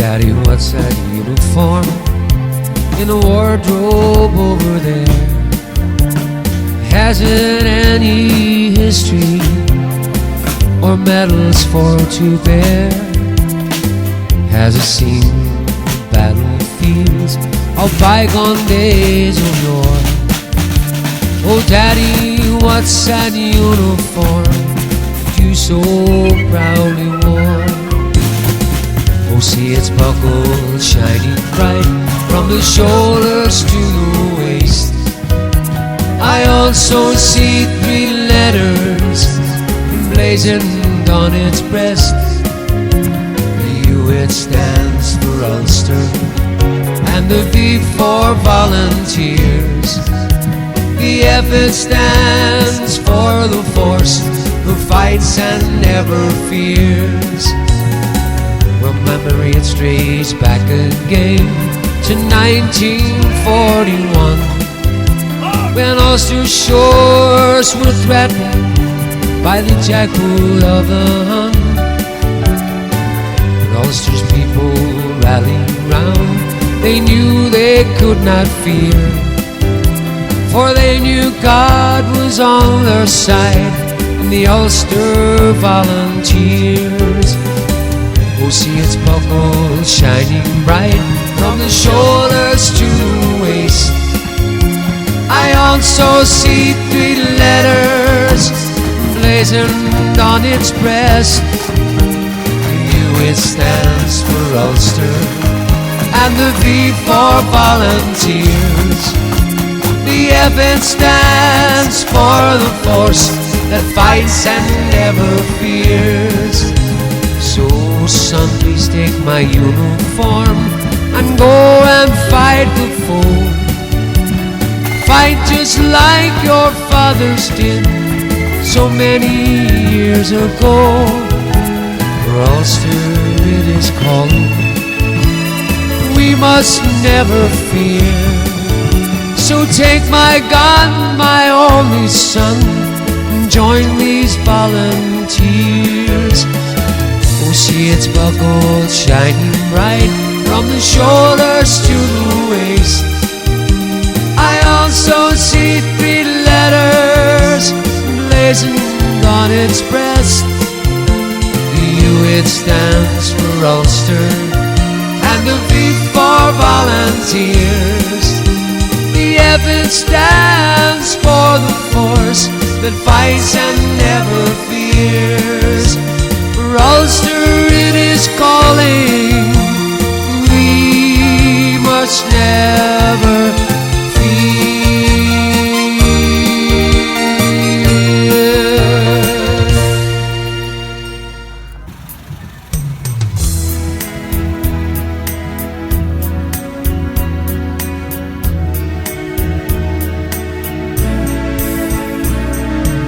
Daddy, what's that uniform in the wardrobe over there? Has it any history or medals for to bear? Has it seen battlefields of bygone days of yore? Oh Daddy, what's that uniform you so proudly wore? Oh, see it's buckled, shining bright from the shoulders to the waist. I also see 3 letters emblazoned on its breast. The U, it stands for Ulster, and the V for volunteers. The F, it stands for the force who fights and never fears. Well, memory it strays back again to 1941, when Ulster's shores were threatened by the jackal of the Hun. And Ulster's people rallied round, they knew they could not fear, for they knew God was on their side in the Ulster Volunteers. Oh, see it's buckled, shining bright from the shoulders to the waist. I also see 3 letters blazoned on its breast. The U, it stands for Ulster, and the V for volunteers. The F, it stands for the force that fights and never fears. So son, please take my uniform and go and fight the foe. Fight just like your fathers did so many years ago. For Ulster it is calling, we must never fear. So take my gun, my only son, and join these volunteers. Oh, see it's buckled, shining bright from the shoulders to the waist. I also see 3 letters blazoned on its breast. The U, it stands for Ulster, and the V for volunteers. The F, it stands for the force that fights and never fears. For Ulster it is calling, we must never fear.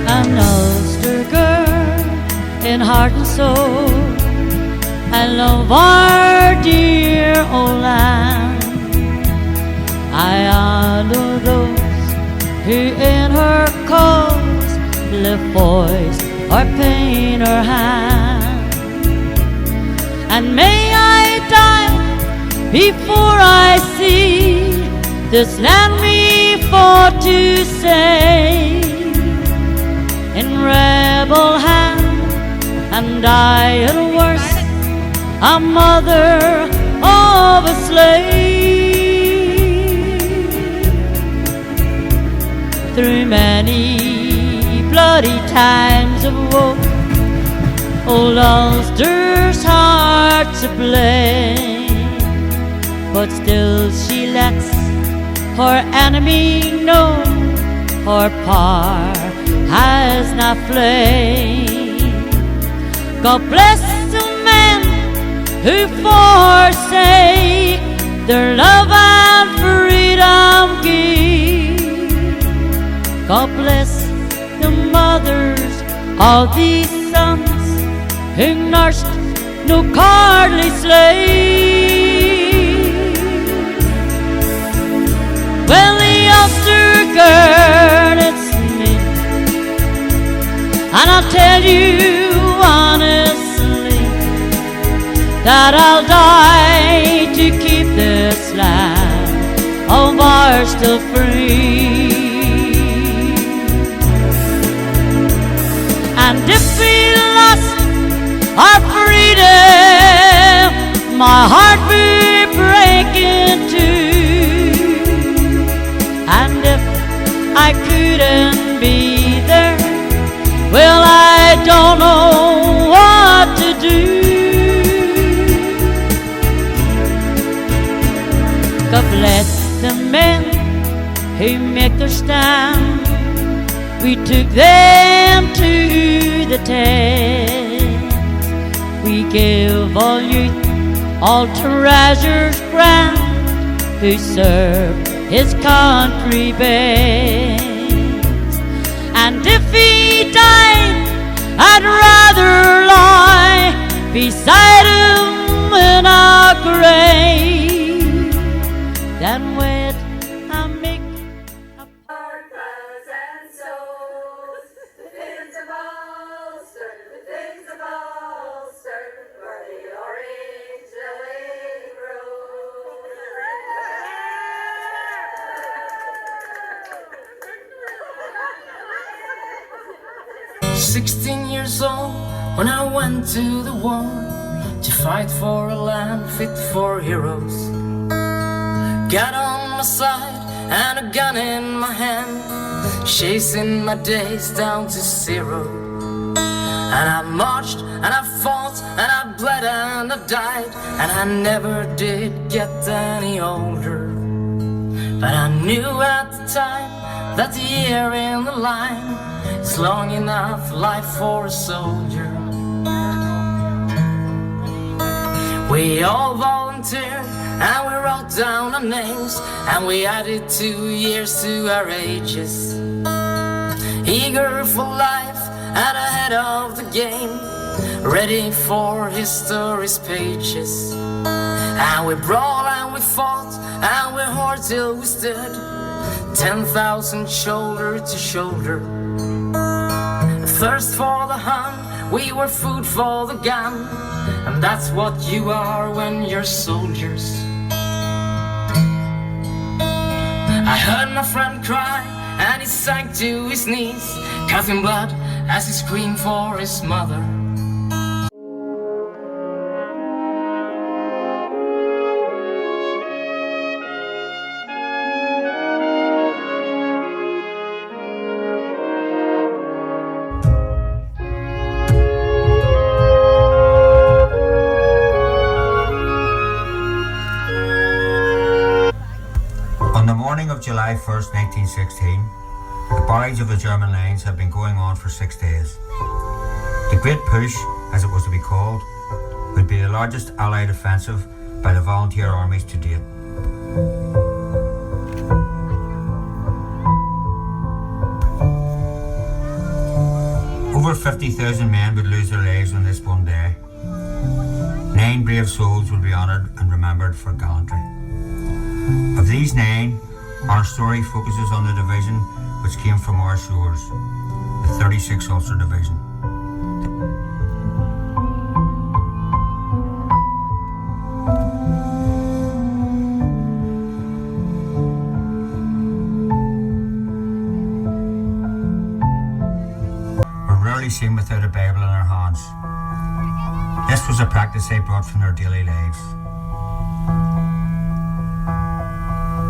An Ulster girl in heart and soul, I love our dear old land. I honor those who in her cause lift voice or pain or hand. And may I die before I see this land we fought to save in rebel hand, and I at worst a mother of a slave. Through many bloody times of woe, old Ulster's heart's ablaze, but still she lets her enemy know her power has not flamed. God bless the men who forsake their love and freedom give. God bless the mothers of these sons who nursed no cowardly slave. Well, the Ulster girl, it's me, and I'll tell you honestly that I'll die still free. And if we lost our freedom, my heart would break in two. And if I couldn't be there, well, I don't know what to do. God bless the men who make their stand. We took them to the test. We give all youth, all treasures grand, who serve his country best. And if he died, I'd rather lie beside him in a grave than wed a Mick. Martha's and souls, the things of Ulster, the things of Ulster, where the orange lily grows. 16 years old when I went to the war to fight for a land fit for heroes. Got on my side and a gun in my hand, chasing my days down to zero. And I marched and I fought and I bled and I died, and I never did get any older. But I knew at the time that the year in the line is long enough life for a soldier. We all volunteered and we wrote down our names, and we added 2 years to our ages. Eager for life and ahead of the game, ready for history's pages. And we brawled and we fought and we hoard till we stood 10,000 shoulder to shoulder. Thirst for the hunt, we were food for the gun, and that's what you are when you're soldiers. I heard my friend cry and he sank to his knees, coughing blood as he screamed for his mother. July 1st, 1916, the barrage of the German lines had been going on for 6 days. The Great Push, as it was to be called, would be the largest Allied offensive by the volunteer armies to date. Over 50,000 men would lose their lives on this one day. 9 brave souls would be honoured and remembered for gallantry. Of these 9, our story focuses on the division which came from our shores, the 36th Ulster Division. We're rarely seen without a Bible in our hands. This was a practice they brought from their daily lives.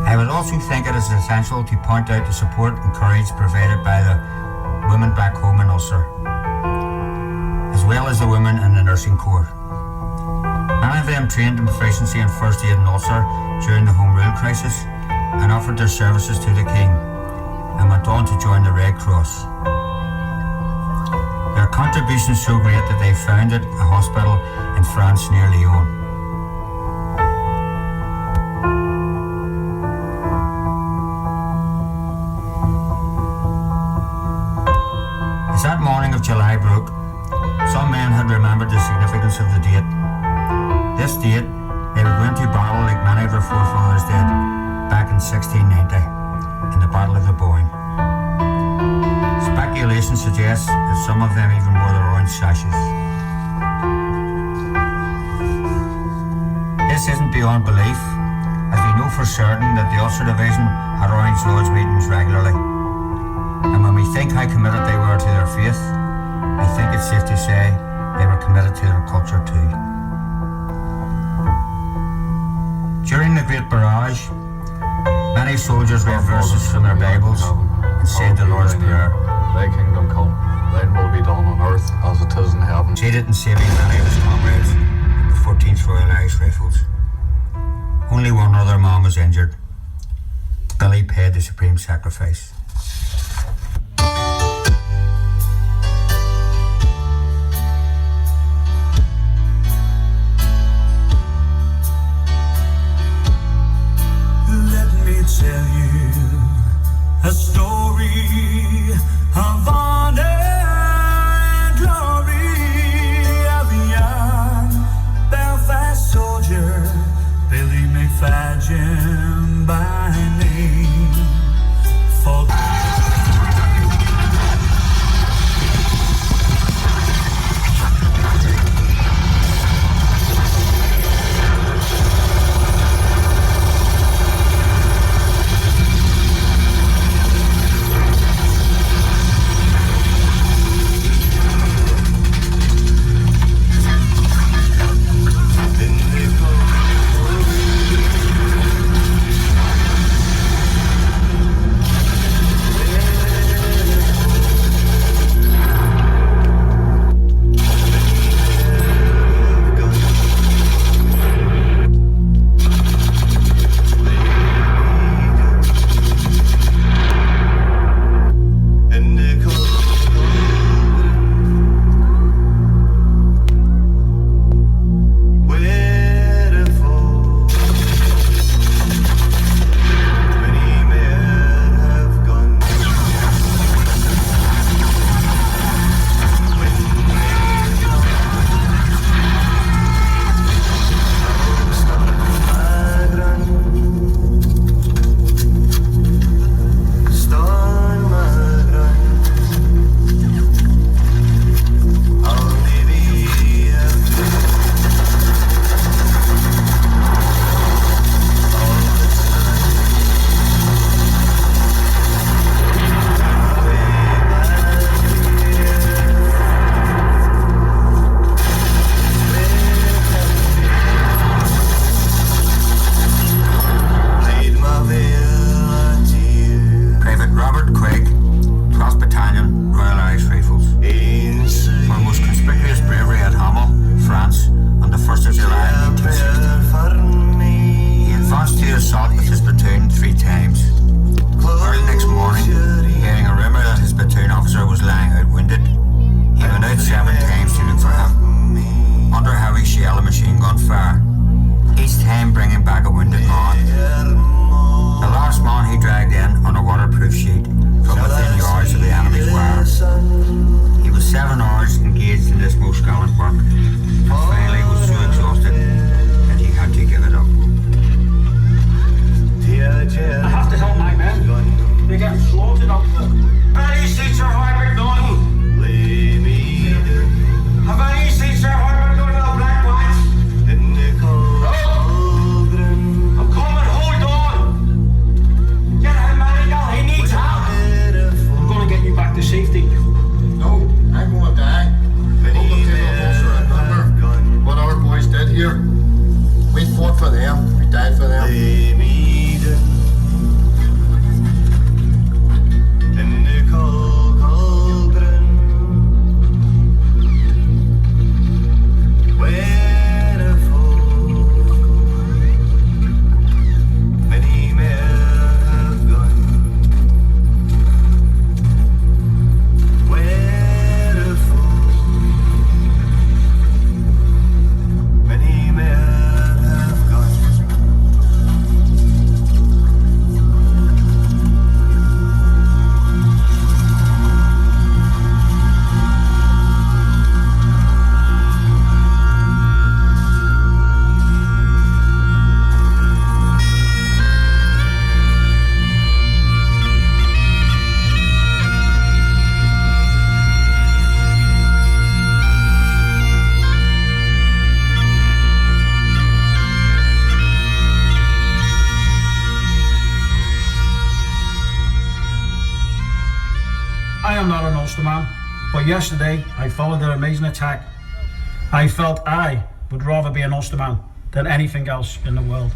I would also think it is essential to point out the support and courage provided by the women back home in Ulster, as well as the women in the nursing corps. Many of them trained in proficiency in first aid in Ulster during the Home Rule crisis and offered their services to the King and went on to join the Red Cross. Their contributions so great that they founded a hospital in France near Lyon. As that morning of July broke, some men had remembered the significance of the date. This date, they were going to battle like many of their forefathers did back in 1690 in the Battle of the Boyne. Speculation suggests that some of them even wore their orange sashes. This isn't beyond belief, as we we know for certain that the Ulster Division had Orange Lodge meetings regularly. And when we think how committed they were to their faith, I think it's safe to say they were committed to their culture too. During the Great Barrage, many soldiers read verses from their Bibles and said the Lord's Prayer. Thy kingdom come, thine will be done on earth as it is in heaven. Aided in saving many of his comrades in the 14th Royal Irish Rifles. Only one other man was injured. Billy paid the supreme sacrifice. Let me tell you a story of honor and glory of a young Belfast soldier, Billy McFadgen by name. For Ulsterman, but yesterday I followed their amazing attack. I felt I would rather be an Ulsterman than anything else in the world.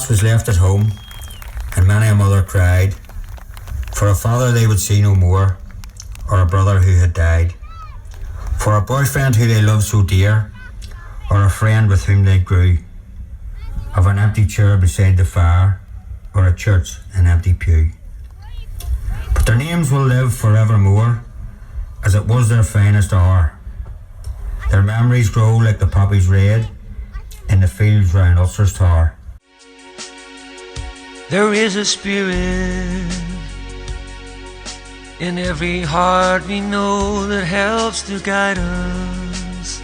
Was left at home, and many a mother cried for a father they would see no more, or a brother who had died, for a boyfriend who they loved so dear, or a friend with whom they grew, of an empty chair beside the fire, or a church in empty pew. But their names will live forevermore, as it was their finest hour. Their memories grow like the poppies red in the fields round Ulster's Tower. There is a spirit in every heart we know that helps to guide us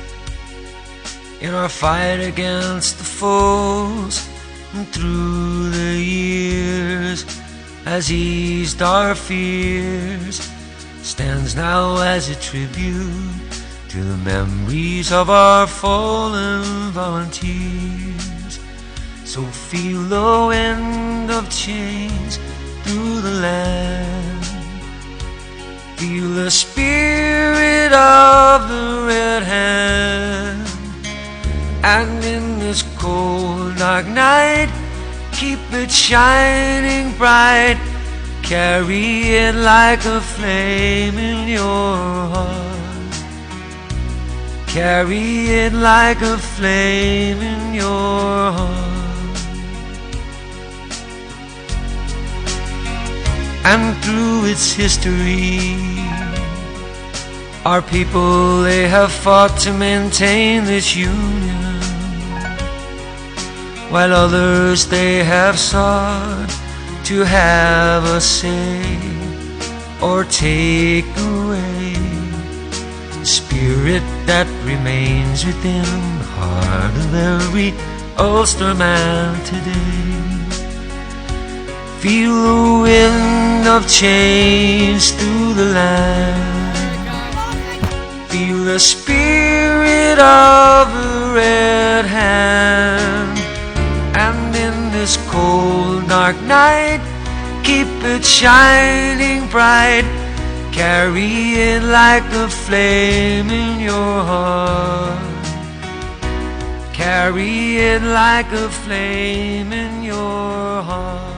in our fight against the foes, and through the years has eased our fears, stands now as a tribute to the memories of our fallen volunteers. So feel the wind of change through the land, feel the spirit of the red hand, and in this cold dark night keep it shining bright, carry it like a flame in your heart, carry it like a flame in your heart. And through its history, our people, they have fought to maintain this union, while others, they have sought to have a say or take away the spirit that remains within the heart of every Ulsterman today. Feel the wind of change through the land, feel the spirit of the red hand, and in this cold dark night keep it shining bright, Carry it like a flame in your heart. Carry it like a flame in your heart.